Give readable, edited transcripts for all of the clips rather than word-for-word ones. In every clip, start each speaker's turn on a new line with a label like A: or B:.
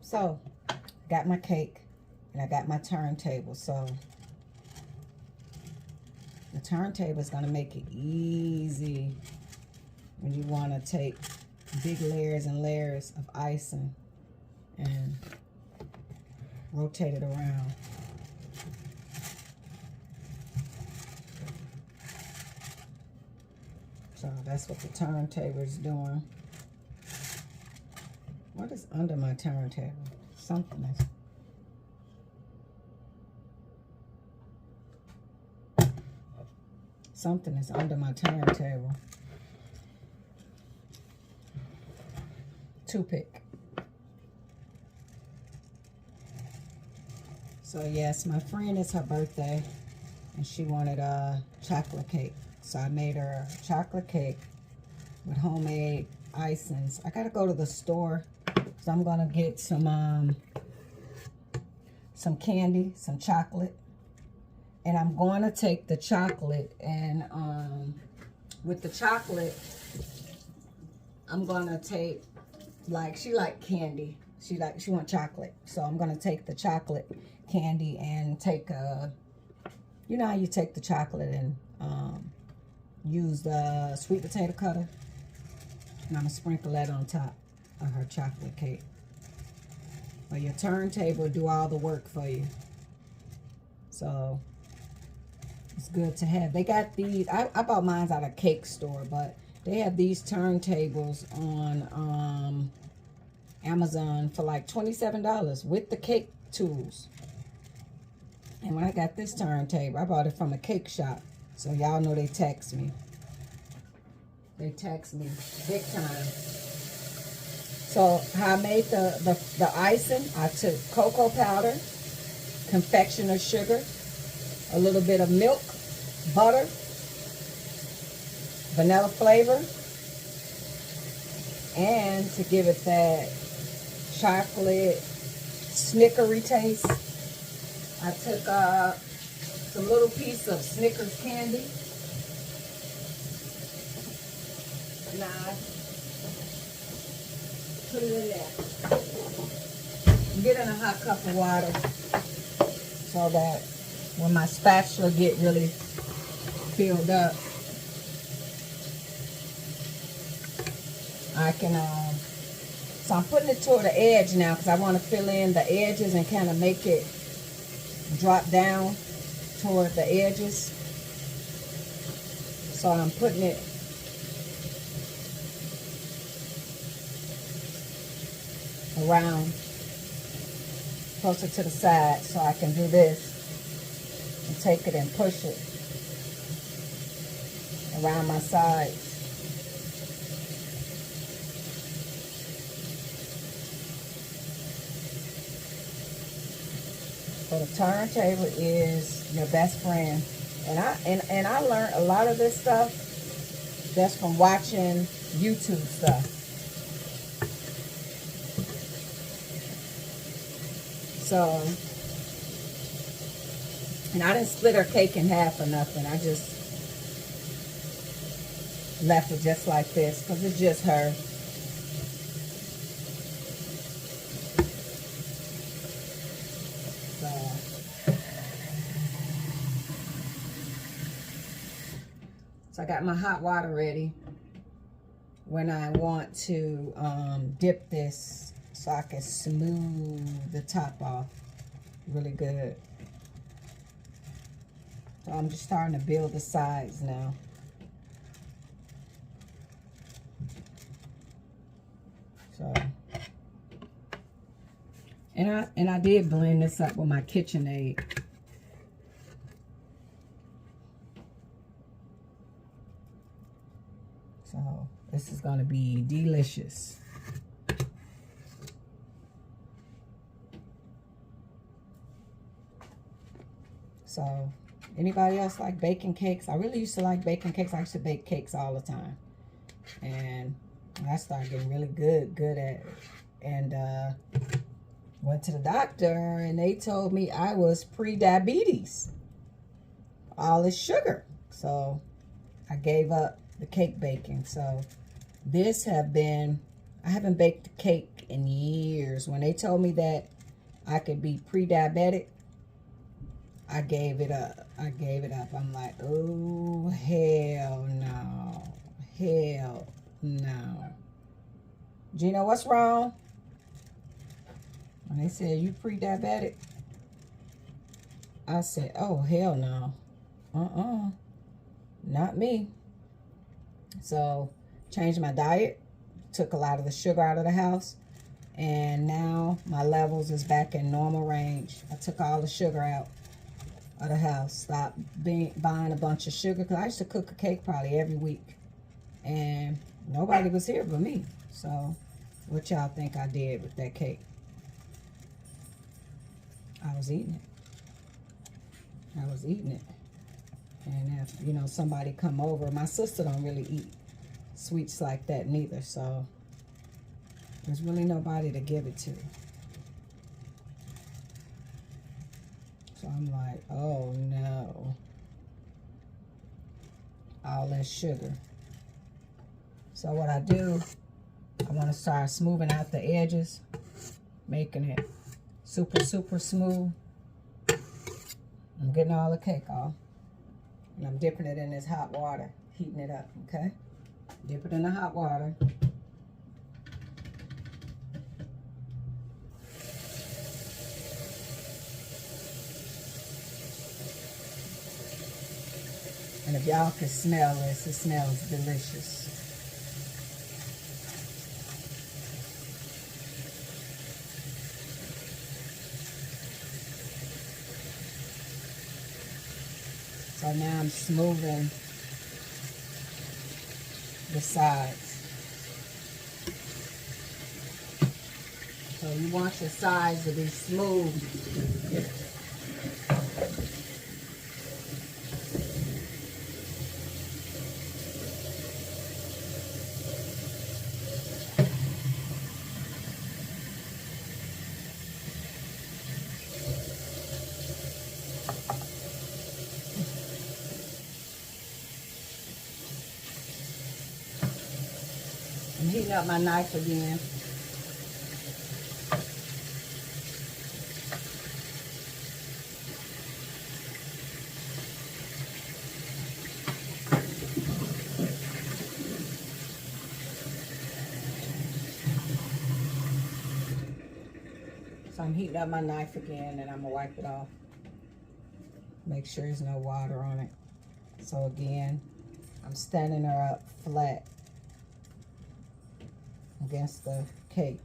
A: So, I got my cake and I got my turntable. So, the turntable is going to make it easy when you want to take big layers and layers of icing and rotate it around. So that's what the turntable is doing. What is under my turntable? Something is under my turntable. Toothpick. So yes, my friend, it's her birthday and she wanted a chocolate cake. So I made her a chocolate cake with homemade icings. I gotta go to the store, so I'm gonna get some candy, some chocolate, and I'm going to take the chocolate and with the chocolate, I'm gonna take, like, she like candy. She want chocolate, so I'm gonna take the chocolate candy and take you know how you take the chocolate and use the sweet potato cutter, and I'm gonna sprinkle that on top of her chocolate cake. But your turntable do all the work for you, so it's good to have. They got these. I bought mine at a cake store, but they have these turntables on Amazon for like $27 with the cake tools. And when I got this turntable, I bought it from a cake shop. So y'all know they tax me. They tax me big time. So how I made the icing, I took cocoa powder, confectioner sugar, a little bit of milk, butter, vanilla flavor, and to give it that chocolate snickery taste, I took some little piece of Snickers candy. And I put it in there. Get in a hot cup of water so that when my spatula get really filled up, I can, so I'm putting it toward the edge now because I want to fill in the edges and kind of make it drop down toward the edges. So I'm putting it around closer to the side so I can do this and take it and push it around my sides. So the turntable is your best friend. And I learned a lot of this stuff just from watching YouTube stuff. So, and I didn't split her cake in half or nothing. I just left it just like this because it's just her. So I got my hot water ready when I want to dip this so I can smooth the top off really good. So I'm just starting to build the sides now. So, and I did blend this up with my KitchenAid. So this is going to be delicious. So anybody else like baking cakes? I really used to like baking cakes. I used to bake cakes all the time. And I started getting really good at it. And went to the doctor and they told me I was pre-diabetes. All this sugar. So I gave up the cake baking. So this have been I haven't baked a cake in years. When they told me that I could be pre-diabetic, I gave it up. I gave it up. I'm like, oh, hell no. Hell no. Gina, what's wrong? When they said, you pre-diabetic, I said, oh, hell no. Not me. So, changed my diet. Took a lot of the sugar out of the house. And now my levels is back in normal range. I took all the sugar out of the house. Stopped buying a bunch of sugar. Because I used to cook a cake probably every week. And nobody was here but me. So, what y'all think I did with that cake? I was eating it. I was eating it. And if, you know, somebody come over, my sister don't really eat sweets like that neither. So, there's really nobody to give it to. So I'm like, oh no. All that sugar. So what I do, I want to start smoothing out the edges. Making it super, super smooth. I'm getting all the cake off. And I'm dipping it in this hot water. Heating it up, okay? Dip it in the hot water. And if y'all can smell this, it smells delicious. So now I'm smoothing the sides. So you want your sides to be smooth. I'm heating up my knife again. So I'm heating up my knife again, and I'm gonna wipe it off. Make sure there's no water on it. So again, I'm standing her up flat against the cake.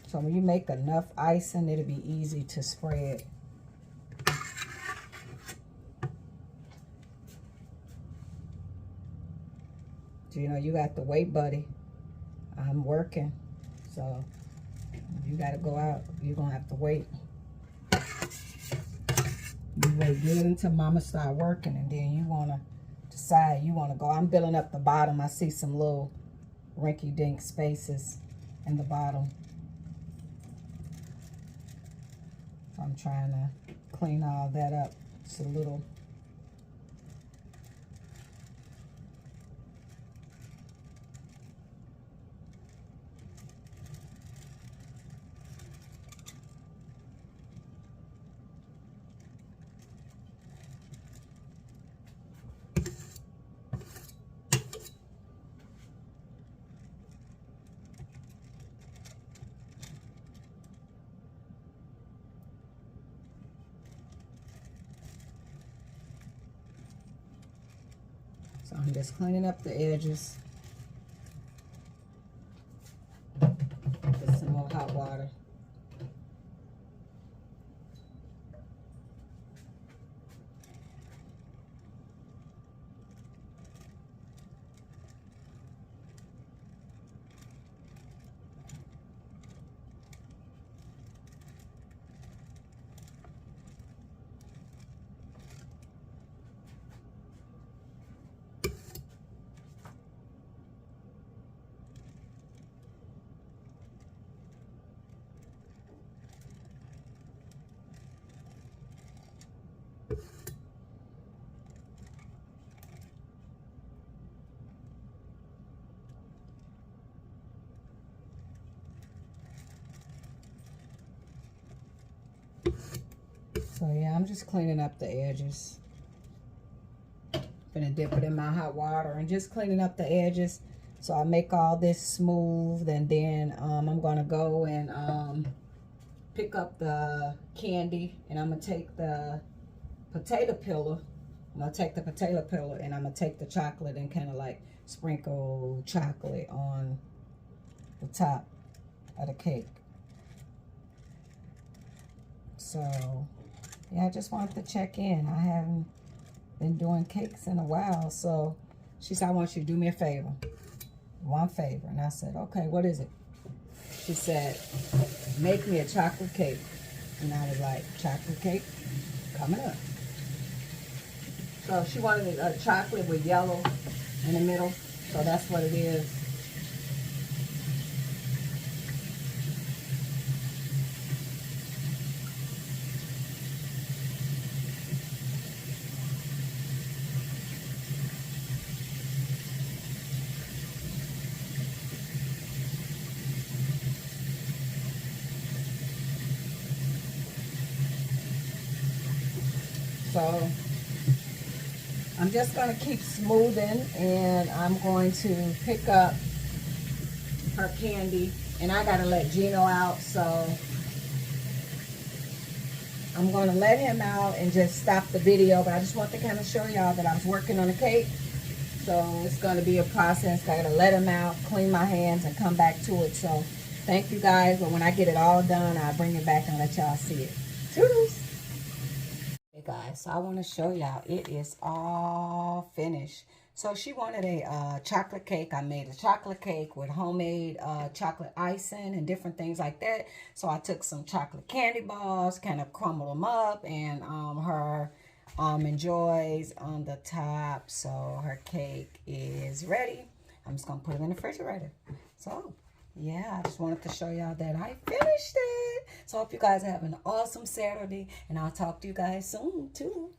A: So when you make enough icing, it'll be easy to spread. So, you know, you got to wait, buddy. I'm working. So if you got to go out, you're going to have to wait. You wait good until mama start working, and then you want to decide you want to go. I'm building up the bottom. I see some little rinky-dink spaces in the bottom. So I'm trying to clean all that up. It's a little. So I'm just cleaning up the edges. Get some more hot water. So yeah, I'm just cleaning up the edges. Gonna dip it in my hot water and just cleaning up the edges so I make all this smooth. And then I'm gonna go and pick up the candy, and I'm gonna take the potato peeler. I'm gonna take the potato peeler and I'm gonna take the chocolate and kind of like sprinkle chocolate on the top of the cake. So yeah, I just wanted to check in. I haven't been doing cakes in a while, so she said, I want you to do me a favor, one favor. And I said, okay, what is it? She said, make me a chocolate cake. And I was like, chocolate cake coming up. So she wanted a chocolate with yellow in the middle, so that's what it is. So I'm just going to keep smoothing, and I'm going to pick up her candy. And I got to let Gino out, so I'm going to let him out and just stop the video. But I just want to kind of show y'all that I was working on a cake. So it's going to be a process. I got to let him out, clean my hands, and come back to it. So thank you guys. But when I get it all done, I'll bring it back and let y'all see it. Toodles! Hey guys, so I want to show y'all it is all finished. So she wanted a chocolate cake. I made a chocolate cake with homemade chocolate icing and different things like that. So I took some chocolate candy balls, kind of crumbled them up, and her enjoys on the top. So her cake is ready. I'm just gonna put it in the refrigerator. So yeah, I just wanted to show y'all that I finished it. So I hope you guys have an awesome Saturday, and I'll talk to you guys soon too.